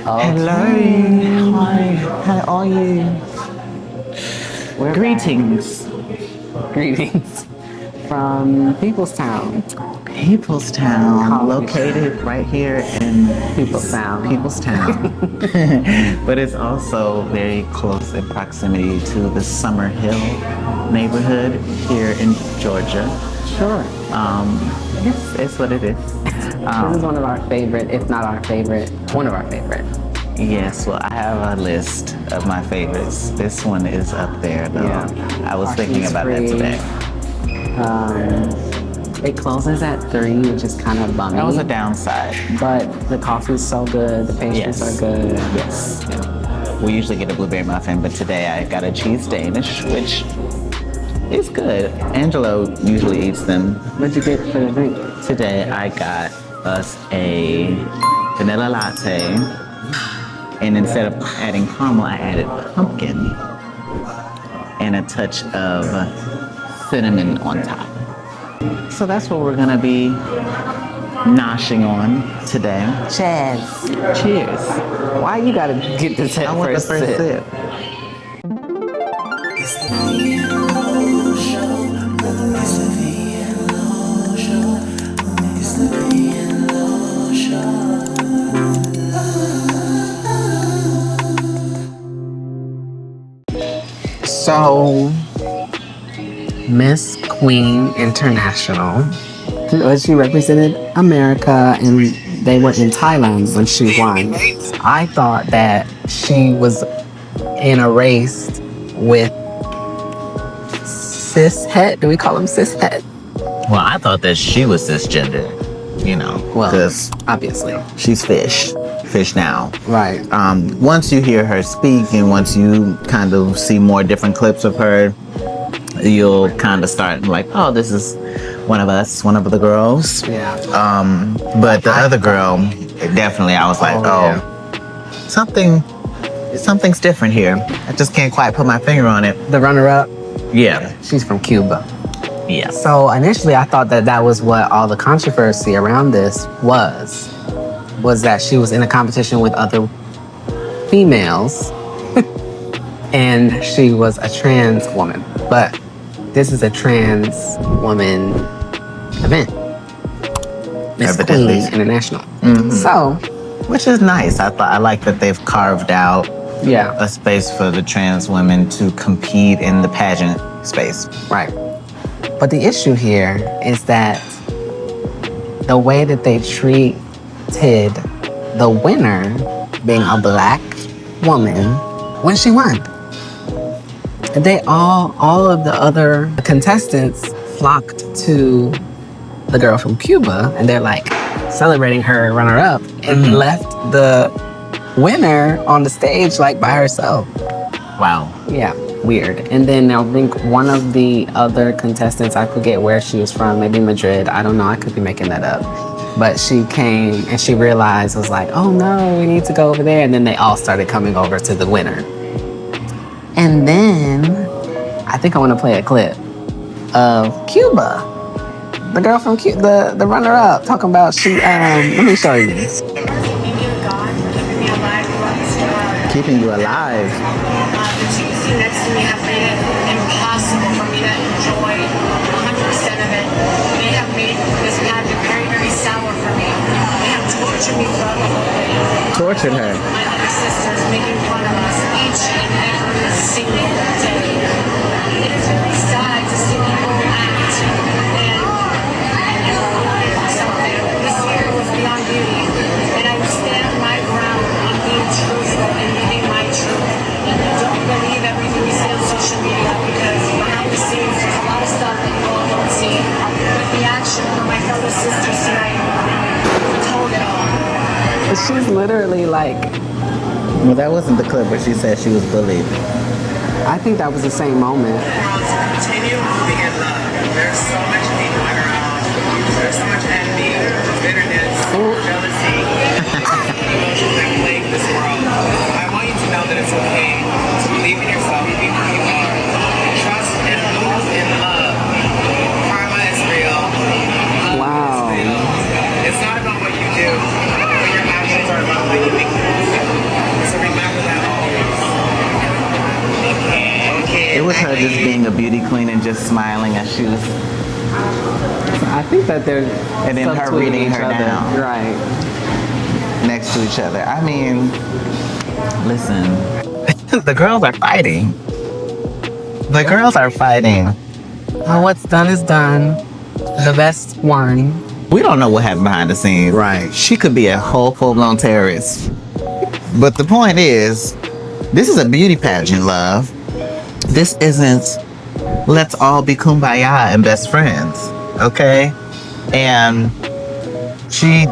Hello. Hi. How are you? Greetings. Greetings from Peoplestown. Peoplestown, located right here in Peoplestown. But it's also very close in proximity to the Summer Hill neighborhood here in Georgia. Sure. It's what it is. This is one of our favorite, if not our favorite, one of our favorite. Yes, well, I have a list of my favorites. This one is up there, though. Yeah. I was thinking about that today. It closes at 3, which is kind of bummy. That was a downside. But the coffee's so good, the pastries are good. Yes. Yeah. We usually get a blueberry muffin, but today I got a cheese Danish, which is good. Angelo usually eats them. What'd you get for the drink? Today I got us a vanilla latte, and instead of adding caramel, I added pumpkin and a touch of cinnamon on top. So that's what we're gonna be noshing on today. Cheers. Cheers. Why you gotta get this I want the first sip. So, Miss Queen International, she represented America, and they were in Thailand when she won. I thought that she was in a race with cishet. Do we call them cishet? Well, I thought that she was cisgender, Well, because obviously. she's fish now. Right. Once you hear her speak and once you kind of see more different clips of her, you'll kind of start like, oh, this is one of us, one of the girls. Yeah. But the other girl, definitely, I was like, something's different here. I just can't quite put my finger on it. The runner-up? Yeah. She's from Cuba. Yeah. So initially I thought that was what all the controversy around this was that she was in a competition with other females and she was a trans woman. But this is a trans woman event. Miss Queen International. Mm-hmm. So, which is nice. I like that they've carved out a space for the trans women to compete in the pageant space. Right. But the issue here is that the way that they treated the winner, being a black woman, when she won. And they all of the other contestants flocked to the girl from Cuba, and they're like celebrating her runner-up, and left the winner on the stage like by herself. Wow. Yeah, weird. And then I think one of the other contestants, I forget where she was from, maybe Madrid, I don't know, I could be making that up. But she came and she realized, was like, oh no, we need to go over there. And then they all started coming over to the winner. And then I think I want to play a clip of Cuba. The girl from Cuba, the runner-up, talking about let me show you this. Keeping you alive. The two seat next to me have made it impossible for me to enjoy 100% of it. They have made this pageant very, very sour for me. They have tortured me throughout the whole thing. Tortured her. My other sisters making fun of us each and every single day. It is really sad to see people act and something. This year was beyond beauty, and I would stand my ground on being truthful and living my truth. Don't believe everything we see on social media, because behind the scenes there's a lot of stuff that you all don't see. But the action from my fellow sisters tonight told it all. She's literally like... Well, that wasn't the clip where she said she was bullied. I think that was the same moment. Continue moving in love. There's so much hate going around. There's so much envy, bitterness, jealousy, emotions that plague this world. I want you to know that it's was her just being a beauty queen and just smiling as she was, I think that they're and then her subtweeting reading each her other. down Right. next to each other. I mean, listen, the girls are fighting. The girls are fighting. Well, what's done is done. The best won. We don't know what happened behind the scenes. Right. She could be a whole full-blown terrorist. But the point is, this is a beauty pageant, love. This isn't let's all be kumbaya and best friends, okay? And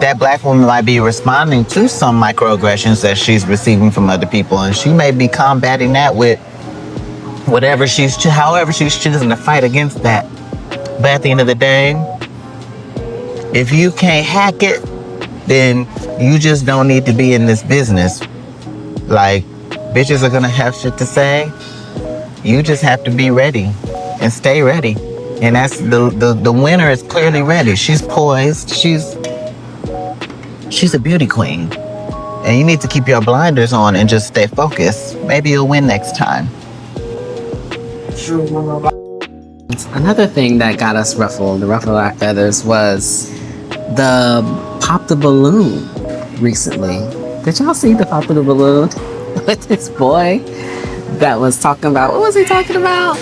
that black woman might be responding to some microaggressions that she's receiving from other people, and she may be combating that with however she's choosing to fight against that. But at the end of the day, if you can't hack it, then you just don't need to be in this business. Like, bitches are gonna have shit to say. You just have to be ready and stay ready. And that's the winner is clearly ready. She's poised. She's a beauty queen. And you need to keep your blinders on and just stay focused. Maybe you'll win next time. Another thing that got us ruffled our feathers, was the pop the balloon recently. Did y'all see the pop the balloon with this boy that was talking about, what was he talking about?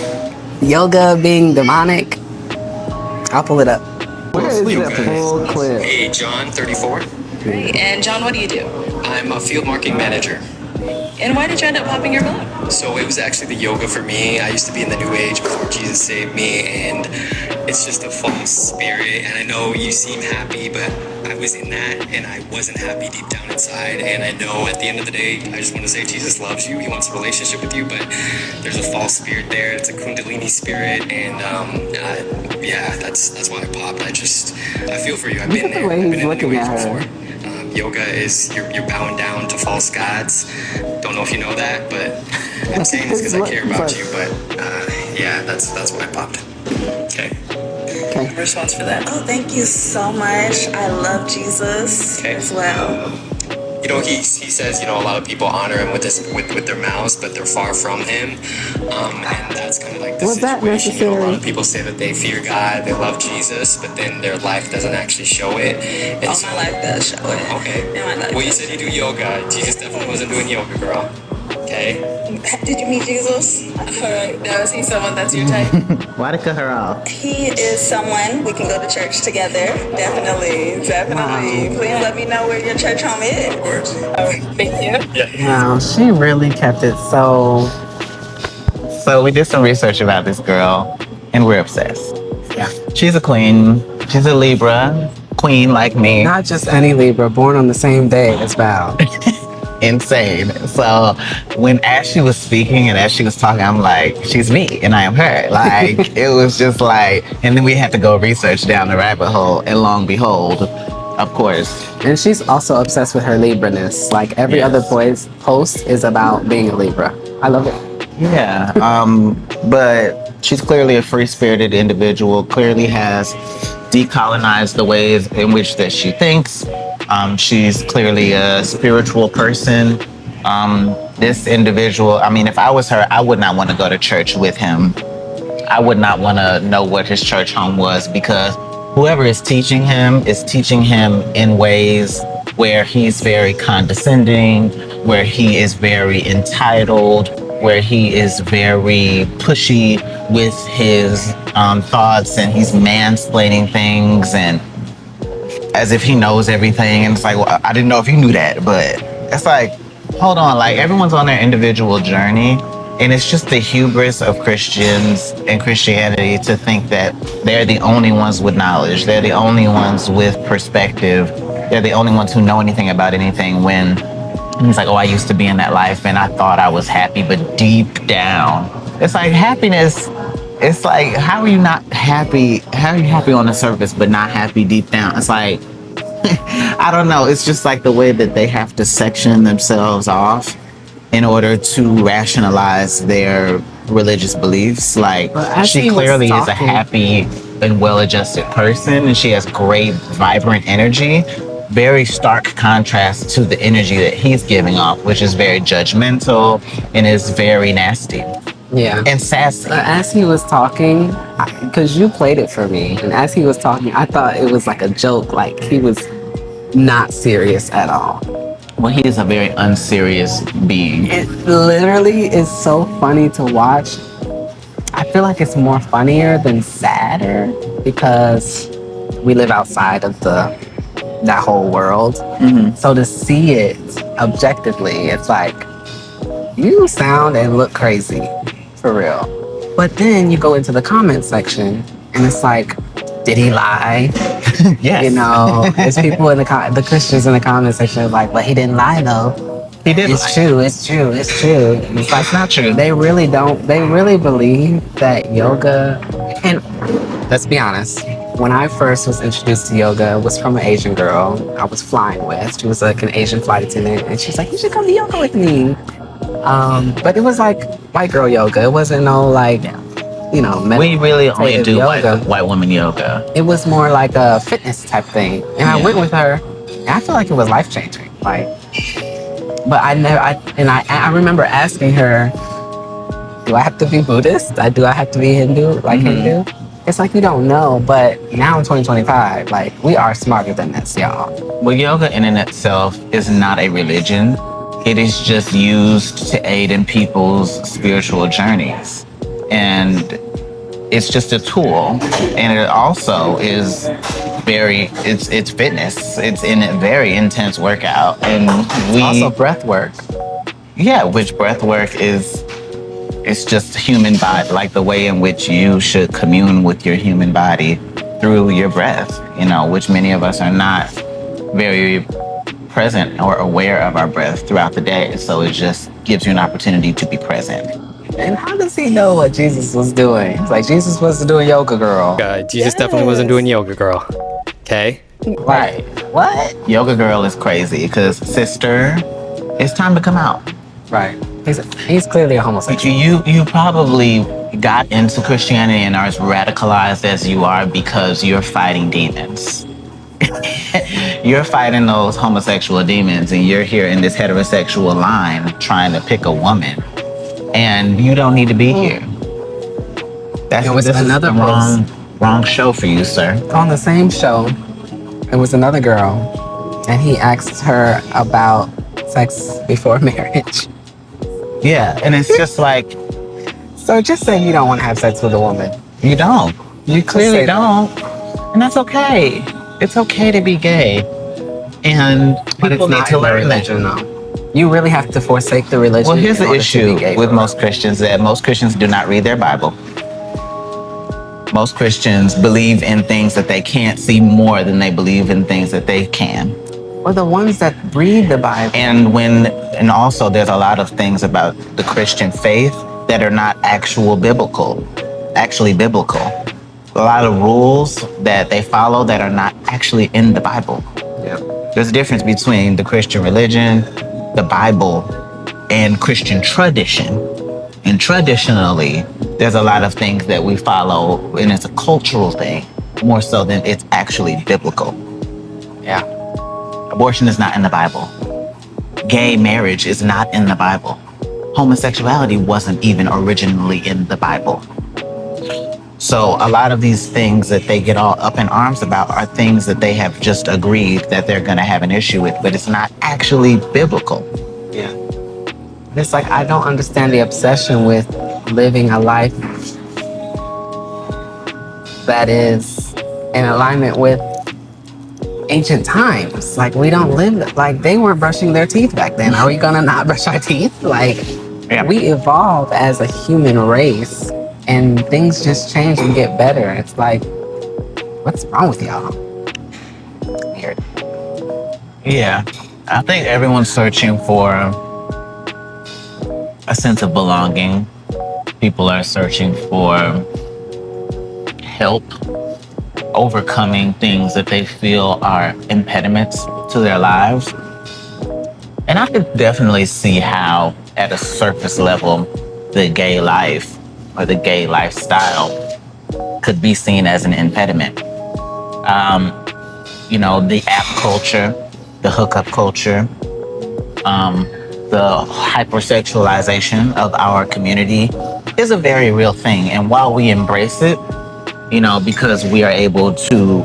Yoga being demonic. I'll pull it up. Where is the full clip? Hey, John, 34. Great. And John, what do you do? I'm a field marketing manager. And why did you end up popping your balloon? So it was actually the yoga for me. I used to be in the New Age before Jesus saved me, and it's just a false spirit. And I know you seem happy, but I was in that, and I wasn't happy deep down inside. And I know at the end of the day, I just want to say Jesus loves you. He wants a relationship with you, but there's a false spirit there. It's a Kundalini spirit, and yeah, that's why I popped. I feel for you. I've been there. I've been in the New Age before. Yoga is you're bowing down to false gods. Don't know if you know that, but I'm saying this because I care about you. But yeah, that's why I popped. Okay. Response for that? Oh, thank you so much. I love Jesus as well. You know, he says, you know, a lot of people honor him with their mouths, but they're far from him. And that's kind of like the situation. You know, a lot of people say that they fear God, they love Jesus, but then their life doesn't actually show it. And Oh, my life does show it. Okay. Yeah, my life Well, you does. said you do yoga. Jesus definitely wasn't doing yoga, girl. Okay. Did you meet Jesus? Alright, now is he someone that's your type? Why to cut her off? He is someone we can go to church together. Definitely. Please let me know where your church home is. Of course. Alright, thank you. Wow, she really kept it so. So we did some research about this girl, and we're obsessed. Yeah. She's a queen. She's a Libra queen like me. Not just any Libra, born on the same day as Val. Insane. So as she was speaking and as she was talking, I'm like, she's me and I am her. Like, it was just like, and then we had to go research down the rabbit hole, and lo and behold, of course. And she's also obsessed with her Libra-ness. Like, every Yes. other post is about being a Libra. I love it. Yeah. But she's clearly a free-spirited individual, clearly has decolonized the ways in which that she thinks. She's clearly a spiritual person. This individual, I mean, if I was her, I would not want to go to church with him. I would not want to know what his church home was, because whoever is teaching him in ways where he's very condescending, where he is very entitled, where he is very pushy with his thoughts, and he's mansplaining things and as if he knows everything. And it's like, well, I didn't know if you knew that, but it's like, hold on, like, everyone's on their individual journey, and it's just the hubris of Christians and Christianity to think that they're the only ones with knowledge, they're the only ones with perspective, they're the only ones who know anything about anything, when he's like, oh, I used to be in that life and I thought I was happy, but deep down, it's like happiness. It's like, how are you not happy? How are you happy on the surface, but not happy deep down? It's like, I don't know. It's just like the way that they have to section themselves off in order to rationalize their religious beliefs. Like, she clearly is a happy and well-adjusted person, and she has great, vibrant energy. Very stark contrast to the energy that he's giving off, which is very judgmental and is very nasty. Yeah. and sassy. As he was talking, because you played it for me, and as he was talking, I thought it was like a joke. Like he was not serious at all. Well, he is a very unserious being. It literally is so funny to watch. I feel like it's more funnier than sadder because we live outside of that whole world. So to see it objectively, it's like you sound and look crazy for real. But then you go into the comment section and it's like, did he lie? Yes. You know, there's people in the Christians in the comment section are like, but he didn't lie though. He did. It's true. It's true. It's true. It's like not true. They really don't. They really believe that yoga. And let's be honest. When I first was introduced to yoga, it was from an Asian girl I was flying with. She was like an Asian flight attendant, and she's like, "You should come to yoga with me." But it was like white girl yoga. It wasn't no like, you know, We really only meditative do yoga. white woman yoga. It was more like a fitness type thing, and I went with her, and I feel like it was life changing. Like, but I remember asking her, "Do I have to be Buddhist? Do I have to be Hindu? Like Hindu?" It's like you don't know, but now in 2025, like we are smarter than this, y'all. Well, yoga in and itself is not a religion. It is just used to aid in people's spiritual journeys. And it's just a tool. And it also is it's fitness. It's in a very intense workout. And Also breath work. Yeah, which breath work is, it's just human body, like the way in which you should commune with your human body through your breath, you know, which many of us are not very present or aware of our breath throughout the day. So it just gives you an opportunity to be present. And how does he know what Jesus was doing? It's like Jesus was doing yoga, girl. Jesus definitely wasn't doing yoga, girl. Okay? Right. What? Yoga girl is crazy because sister, it's time to come out. Right. He's clearly a homosexual. You probably got into Christianity and are as radicalized as you are because you're fighting demons. You're fighting those homosexual demons and you're here in this heterosexual line trying to pick a woman. And you don't need to be here. This is another the wrong show for you, sir. On the same show, it was another girl, and he asked her about sex before marriage. Yeah, and it's just like, so just say you don't want to have sex with a woman. You don't. You clearly say don't. And that's okay. It's okay to be gay. And people need to learn that. No. You really have to forsake the religion. Well, here's the issue with most Christians, that most Christians do not read their Bible. Most Christians believe in things that they can't see more than they believe in things that they can. Or the ones that read the Bible. And also there's a lot of things about the Christian faith that are not actually biblical. A lot of rules that they follow that are not actually in the Bible. Yeah. There's a difference between the Christian religion, the Bible, and Christian tradition. And traditionally, there's a lot of things that we follow, and it's a cultural thing, more so than it's actually biblical. Yeah. Abortion is not in the Bible. Gay marriage is not in the Bible. Homosexuality wasn't even originally in the Bible. So a lot of these things that they get all up in arms about are things that they have just agreed that they're going to have an issue with, but it's not actually biblical. Yeah. It's like, I don't understand the obsession with living a life that is in alignment with ancient times. Like, we don't live, like, they weren't brushing their teeth back then. Are we gonna not brush our teeth? Like, we evolve as a human race and things just change and get better. It's like, what's wrong with y'all? Weird. Yeah, I think everyone's searching for a sense of belonging. People are searching for help overcoming things that they feel are impediments to their lives. And I could definitely see how, at a surface level, the gay life or the gay lifestyle could be seen as an impediment. You know, the app culture, the hookup culture, the hypersexualization of our community is a very real thing. And while we embrace it, you know, because we are able to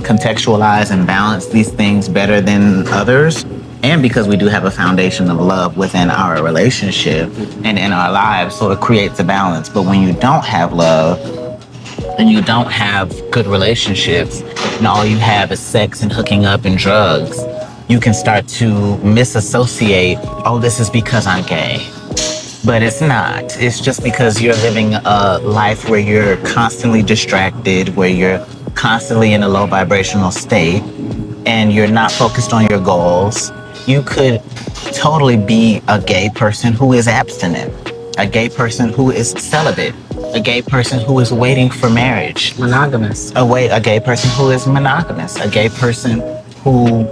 contextualize and balance these things better than others, and because we do have a foundation of love within our relationship and in our lives, so it creates a balance. But when you don't have love and you don't have good relationships and all you have is sex and hooking up and drugs, you can start to misassociate, oh, this is because I'm gay. But it's not. It's just because you're living a life where you're constantly distracted, where you're constantly in a low vibrational state, and you're not focused on your goals. You could totally be a gay person who is abstinent, a gay person who is celibate, a gay person who is waiting for marriage. Monogamous. A gay person who is monogamous, a gay person who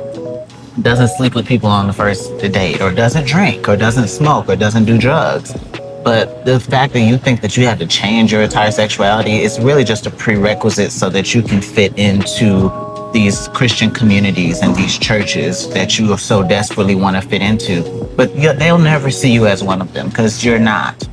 doesn't sleep with people on the first date, or doesn't drink, or doesn't smoke, or doesn't do drugs. But the fact that you think that you have to change your entire sexuality is really just a prerequisite so that you can fit into these Christian communities and these churches that you so desperately want to fit into. But they'll never see you as one of them because you're not.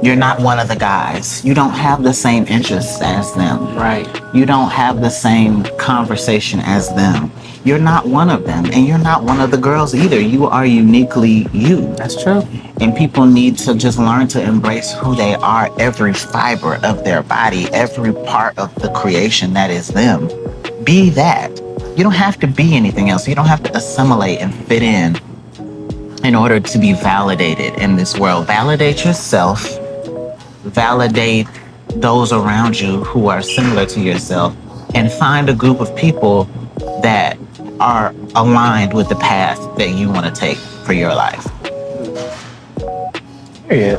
You're not one of the guys. You don't have the same interests as them. Right. You don't have the same conversation as them. You're not one of them, and you're not one of the girls either. You are uniquely you. That's true. And people need to just learn to embrace who they are, every fiber of their body, every part of the creation that is them. Be that. You don't have to be anything else. You don't have to assimilate and fit in order to be validated in this world. Validate yourself. Validate those around you who are similar to yourself, and find a group of people that are aligned with the path that you want to take for your life. Period.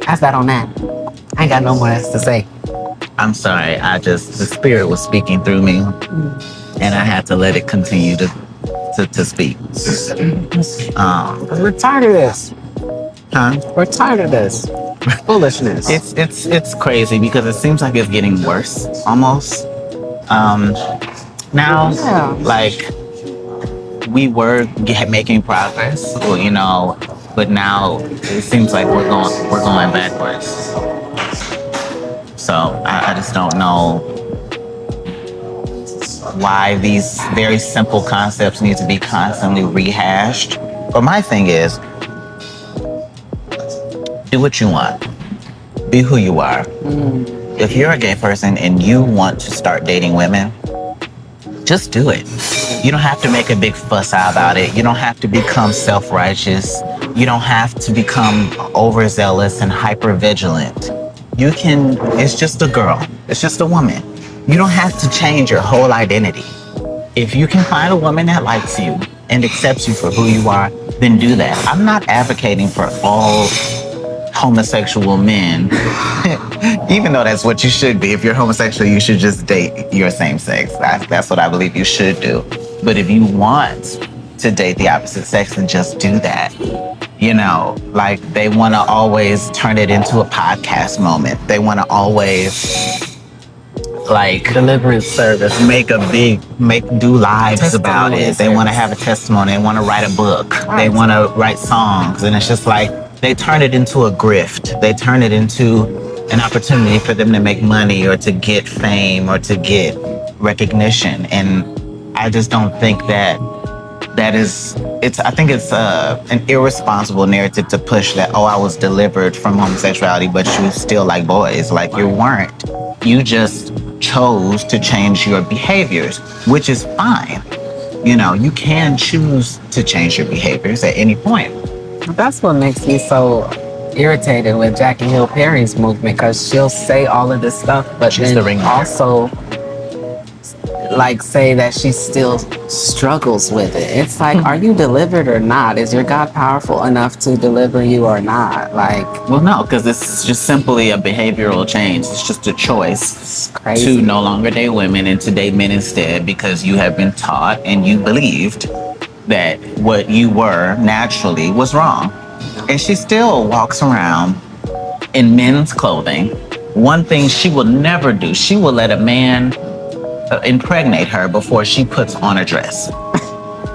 How's that on that? I ain't got no more else to say. I'm sorry, the spirit was speaking through me, and I had to let it continue to speak. We're tired of this. Huh? We're tired of this foolishness. It's crazy because it seems like it's getting worse almost. Now, like, we were making progress, you know, but now it seems like we're going backwards. So I just don't know why these very simple concepts need to be constantly rehashed. But my thing is, do what you want. Be who you are. If you're a gay person and you want to start dating women, just do it. You don't have to make a big fuss about it. You don't have to become self-righteous. You don't have to become overzealous and hyper-vigilant. It's just a girl. It's just a woman. You don't have to change your whole identity. If you can find a woman that likes you and accepts you for who you are, then do that. I'm not advocating for all homosexual men, even though that's what you should be. If you're homosexual, you should just date your same sex. That's what I believe you should do. But if you want to date the opposite sex, then just do that. You know, like, they want to always turn it into a podcast moment. They want to always, like, deliverance service. Do lives about it. They want to have a testimony. They want to write a book. Right. They want to write songs. And it's just like, they turn it into a grift. They turn it into an opportunity for them to make money or to get fame or to get recognition. And I just don't think I think it's an irresponsible narrative to push that, oh, I was delivered from homosexuality, but you still like boys. Like, you weren't. You just chose to change your behaviors, which is fine. You know, you can choose to change your behaviors at any point. That's what makes me so irritated with Jackie Hill Perry's movement, because she'll say all of this stuff, but she's then also like say that she still struggles with it. It's like, are you delivered or not? Is your God powerful enough to deliver you or not? Like, well, no, because it's just simply a behavioral change. It's just a choice to no longer date women and to date men instead, because you have been taught and you believed that what you were naturally was wrong. And she still walks around in men's clothing. One thing she will never do, she will let a man impregnate her before she puts on a dress.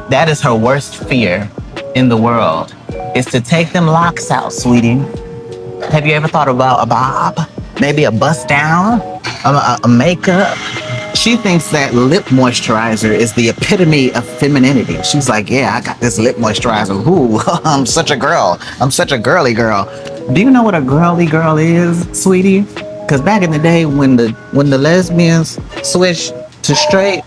That is her worst fear in the world, is to take them locks out, sweetie. Have you ever thought about a bob? Maybe a bust down? A makeup? She thinks that lip moisturizer is the epitome of femininity. She's like, yeah, I got this lip moisturizer. Ooh, I'm such a girl. I'm such a girly girl. Do you know what a girly girl is, sweetie? Because back in the day when the lesbians switched to straight,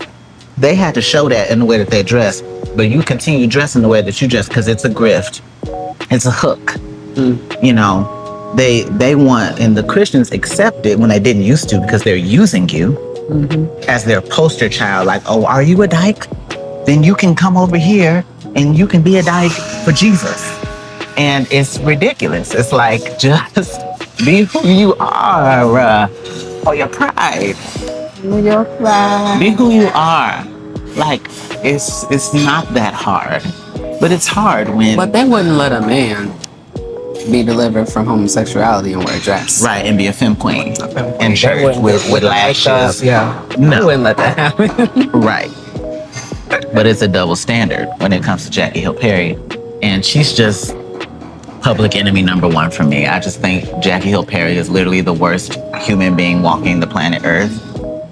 they had to show that in the way that they dress. But you continue dressing the way that you dress because it's a grift. It's a hook. You know, they want, and the Christians accept it when they didn't used to because they're using you as their poster child. Like, oh, are you a dyke? Then you can come over here and you can be a dyke for Jesus. And it's ridiculous. It's like, just be who you are for your pride. Your pride. Be who you are. Like, it's not that hard. But it's hard when... But they wouldn't let a man be delivered from homosexuality and wear a dress. Right, and be a femme queen. And They church wouldn't with lashes. Yeah. No. They wouldn't let that happen. Right. But it's a double standard when it comes to Jackie Hill Perry. And she's just public enemy number one for me. I just think Jackie Hill Perry is literally the worst human being walking the planet Earth,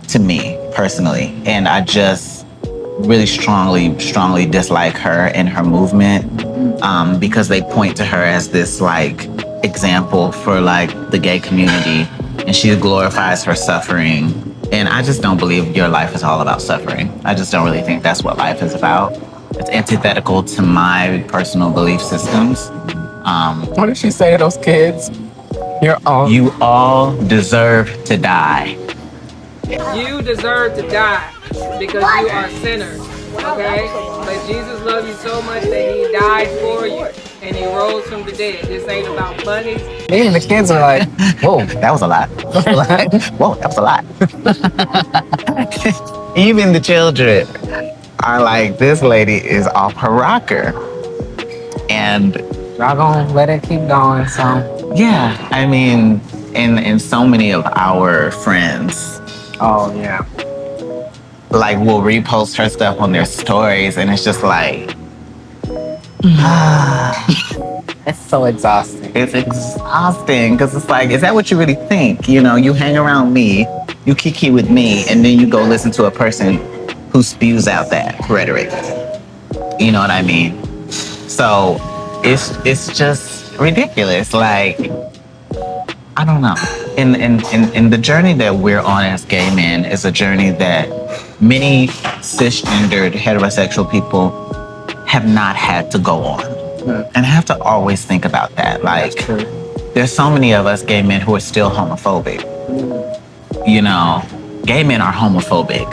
to me, personally. And I just really strongly dislike her and her movement because they point to her as this like example for like the gay community, and she glorifies her suffering. And I just don't believe your life is all about suffering. I just don't really think that's what life is about. It's antithetical to my personal belief systems. What did she say to those kids? You all deserve to die. You deserve to die because you are sinners, okay? But Jesus loved you so much that he died for you and he rose from the dead. This ain't about bunnies. Me and the kids are like, whoa, That was a lot. Whoa, that was a lot. Even the children are like, this lady is off her rocker. And y'all gonna let it keep going, so. yeah, I mean, and so many of our friends, Oh, yeah. like, will repost her stuff on their stories, and it's just like, It's so exhausting. it's exhausting, because it's like, is that what you really think? You know, you hang around me, you kiki with me, and then you go listen to a person who spews out that rhetoric. You know what I mean? So it's just ridiculous. Like, I don't know. And the journey that we're on as gay men is a journey that many cisgendered heterosexual people have not had to go on. And I have to always think about that. Like, there's so many of us gay men who are still homophobic. You know, gay men are homophobic.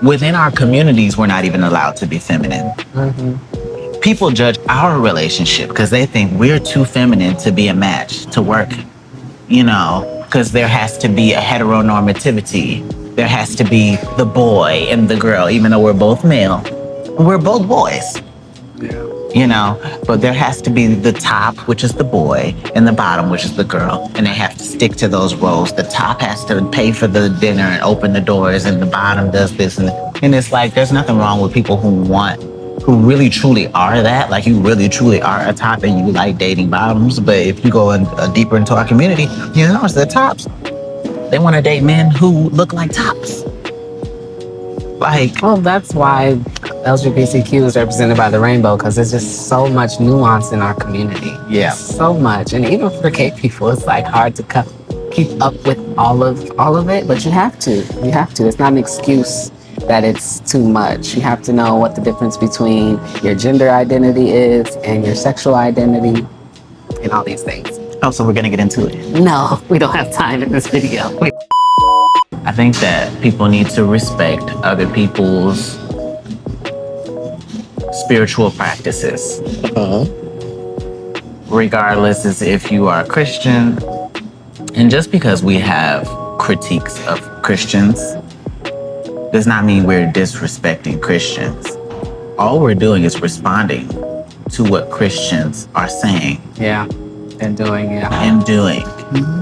Within our communities, we're not even allowed to be feminine. People judge our relationship because they think we're too feminine to be a match, to work, you know, because there has to be a heteronormativity. There has to be the boy and the girl, even though we're both male. We're both boys. Yeah. You know, but there has to be the top, which is the boy, and the bottom, which is the girl. And they have to stick to those roles. The top has to pay for the dinner and open the doors, and the bottom does this. And it's like, there's nothing wrong with people who really truly are that. Like, you really truly are a top and you like dating bottoms. But if you go deeper into our community, you know, it's the tops. They want to date men who look like tops. Like, Well, that's why LGBTQ is represented by the rainbow, because there's just so much nuance in our community. Yeah. So much. And even for gay people, it's like hard to keep up with all of it, but you have to. You have to. It's not an excuse that it's too much. You have to know what the difference between your gender identity is and your sexual identity and all these things. oh, so we're going to get into it. No, we don't have time in this video. I think that people need to respect other people's spiritual practices. Regardless as if you are a Christian. And just because we have critiques of Christians does not mean we're disrespecting Christians. All we're doing is responding to what Christians are saying. Yeah, and doing, yeah. And doing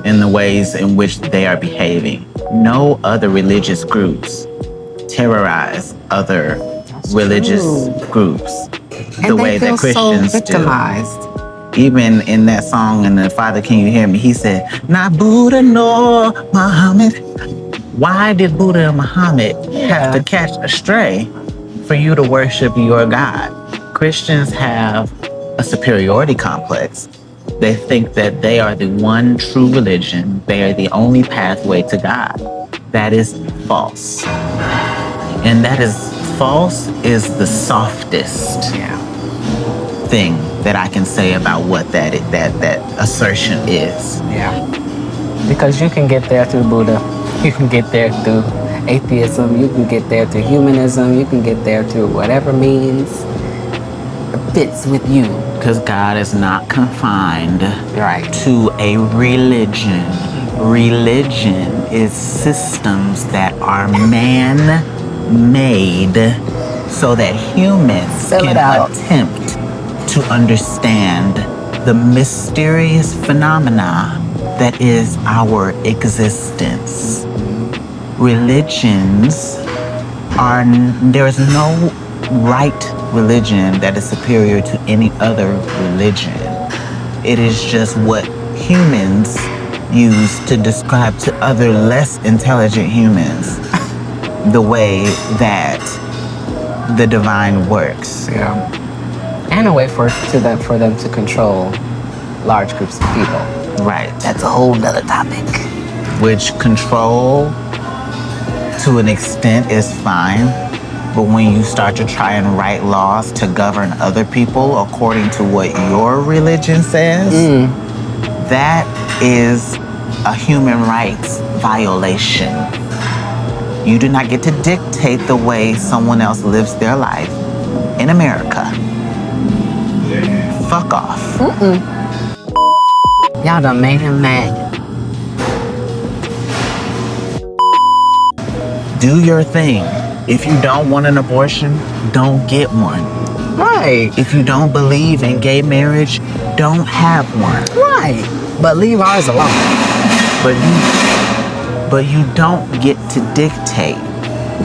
in the ways in which they are behaving. No other religious groups terrorize other religious groups the And way they feel that Christians so do. victimized. Even in that song, in the Father Can You Hear Me, he said, not Buddha nor Muhammad. Why did Buddha and Muhammad have to catch a stray for you to worship your God? Christians have a superiority complex. They think that they are the one true religion. They are the only pathway to God. That is false. And that is false is the softest thing that I can say about what that assertion is. Yeah. Because you can get there through Buddha. You can get there through atheism. You can get there through humanism. You can get there through whatever means fits with you. Because God is not confined Right. to a religion. Religion is systems that are man-made so that humans can attempt to understand the mysterious phenomena that is our existence. Religions are, there is no right religion that is superior to any other religion. It is just what humans use to describe to other less intelligent humans the way that the divine works. Yeah. And a way for them to control large groups of people. Right. That's a whole nother topic. Which control, to an extent, is fine. But when you start to try and write laws to govern other people according to what your religion says, that is a human rights violation. You do not get to dictate the way someone else lives their life in America. Fuck off. Y'all done made him mad. Do your thing. If you don't want an abortion, don't get one. Right. If you don't believe in gay marriage, don't have one. Right. But leave ours alone. But you don't get to dictate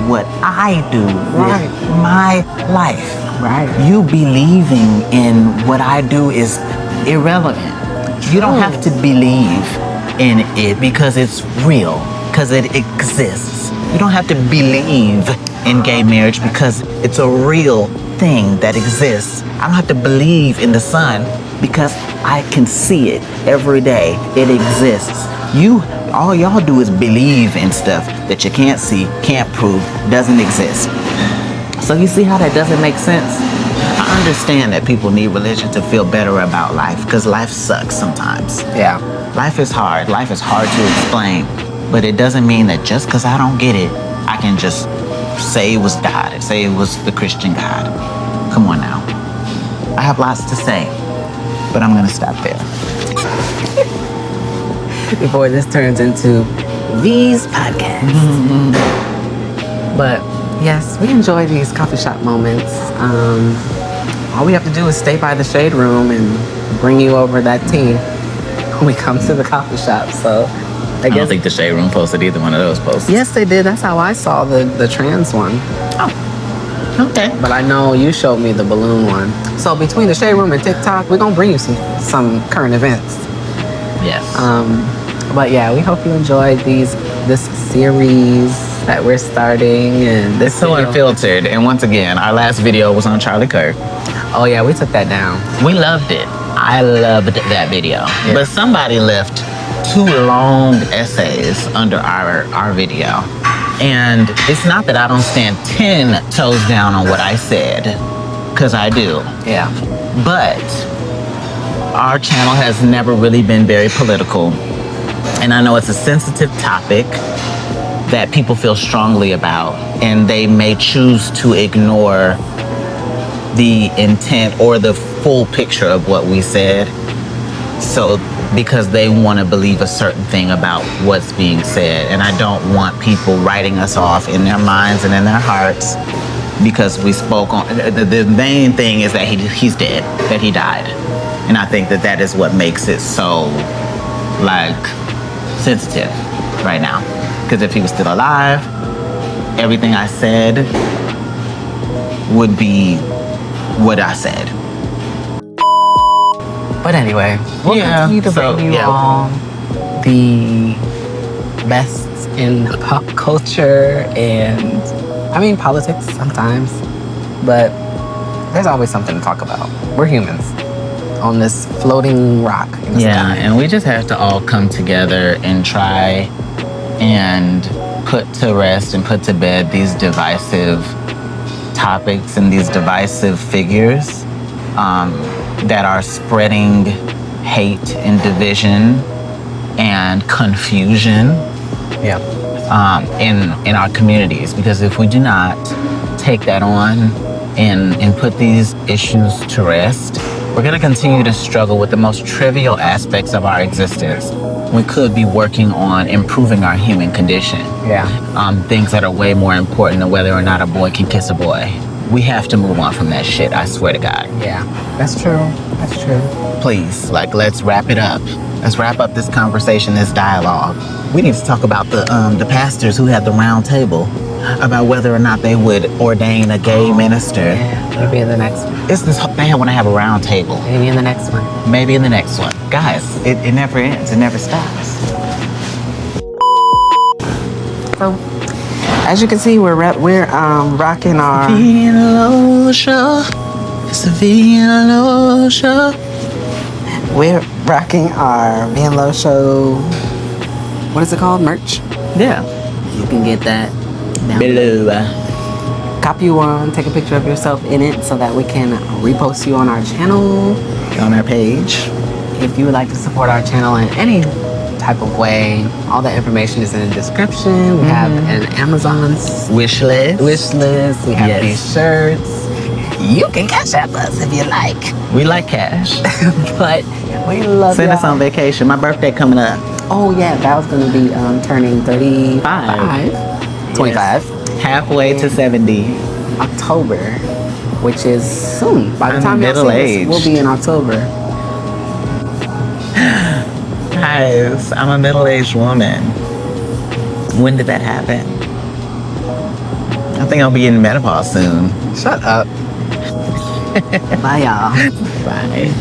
what I do with my life. Right. You believing in what I do is irrelevant. You don't have to believe in it because it's real, because it exists. You don't have to believe in gay marriage because it's a real thing that exists. I don't have to believe in the sun because I can see it every day. It exists. All y'all do is believe in stuff that you can't see, can't prove, doesn't exist. So you see how that doesn't make sense? I understand that people need religion to feel better about life because life sucks sometimes. Yeah. Life is hard. Life is hard to explain. But it doesn't mean that just because I don't get it, I can just say it was God and say it was the Christian God. Come on now. I have lots to say, but I'm going to stop there. Before this turns into these podcasts. But yes, we enjoy these coffee shop moments. All we have to do is stay by the shade room and bring you over that tea when we come to the coffee shop. So I don't think the shade room posted either one of those posts. Yes, they did. That's how I saw the trans one. Oh, okay. But I know you showed me the balloon one. So between the shade room and TikTok, we're gonna bring you some current events. Yes. But yeah, we hope you enjoyed this series that we're starting, and It's so unfiltered. And once again, our last video was on Charlie Kirk. Oh yeah, we took that down. We loved it. I loved that video. Yeah. But somebody left 2 long essays under our video. And it's not that I don't stand 10 toes down on what I said, because I do. Yeah. But our channel has never really been very political. And I know it's a sensitive topic that people feel strongly about, and they may choose to ignore the intent or the full picture of what we said. So, because they want to believe a certain thing about what's being said. And I don't want people writing us off in their minds and in their hearts because we spoke on, the main thing is that he's dead, that he died. And I think that is what makes it so, sensitive right now. Because if he was still alive, everything I said would be what I said. But anyway, we'll continue to bring you all the best in pop culture and, I mean, politics sometimes. But there's always something to talk about. We're humans on this floating rock in the sky. And we just have to all come together and try and put to rest and put to bed these divisive topics and these divisive figures that are spreading hate and division and confusion in our communities. Because if we do not take that on and put these issues to rest, we're going to continue to struggle with the most trivial aspects of our existence. We could be working on improving our human condition. Things that are way more important than whether or not a boy can kiss a boy. We have to move on from that shit, I swear to God. Yeah, that's true. That's true. Please, let's wrap it up. Let's wrap up this conversation, this dialogue. We need to talk about the pastors who had the round table about whether or not they would ordain a gay minister. Yeah, maybe in the next one. It's this bad when I have a round table. Maybe in the next one. Maybe in the next one. Guys, it never ends. It never stops. So, as you can see, we're rocking our Ville show. It's a Ville show. We're rocking our Angelo show. What is it called? Merch. Yeah. You can get that down below. Copy one. Take a picture of yourself in it so that we can repost you on our channel, on our page. If you would like to support our channel in any type of way, all that information is in the description. We have an Amazon wish list. We have these shirts. You can cash app us if you like. We like cash. But we love Send us on vacation. My birthday coming up. Oh yeah, that was going to be turning 35. 25. Halfway to 70. October, which is soon. By the I'm time y'all see middle-aged. this, we'll be in October. Guys, I'm a middle-aged woman. When did that happen? I think I'll be in menopause soon. Shut up. Bye, y'all. Bye.